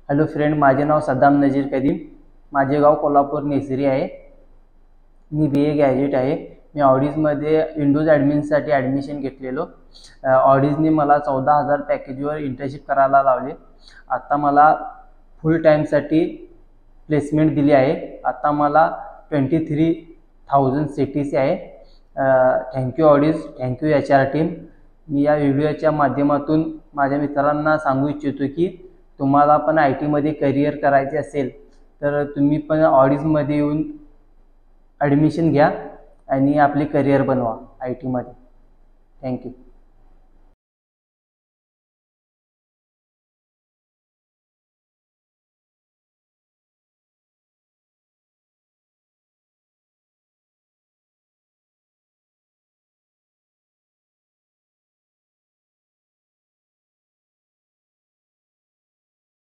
Hello friend, माझे नाव सद्दाम नजीर कदीम. माझे गाव कोल्हापूर नेसरी आहे. मी BA ग्रॅज्युएट आहे. मी ऑडीजमध्ये विंडोज ॲडमिनसाठी ॲडमिशन घेतलेलो. ऑडीजने मला 14,000 पॅकेजवर इंटर्नशिप करायला लावले. आता मला फुल टाईमसाठी प्लेसमेंट दिली आहे. आता मला 23,000 CTC आहे. थँक्यू ऑडीज, थँक्यू HR टीम. मी या व्हिडिओच्या माध्यमातून माझ्या मित्रांना सांगू इच्छितो की तुम्हाला पण IT मध्ये करिअर करायचे असेल तर तुम्ही पण ऑडीजमध्ये येऊन ॲडमिशन घ्या आणि आपले करिअर बनवा IT मध्ये. थँक्यू.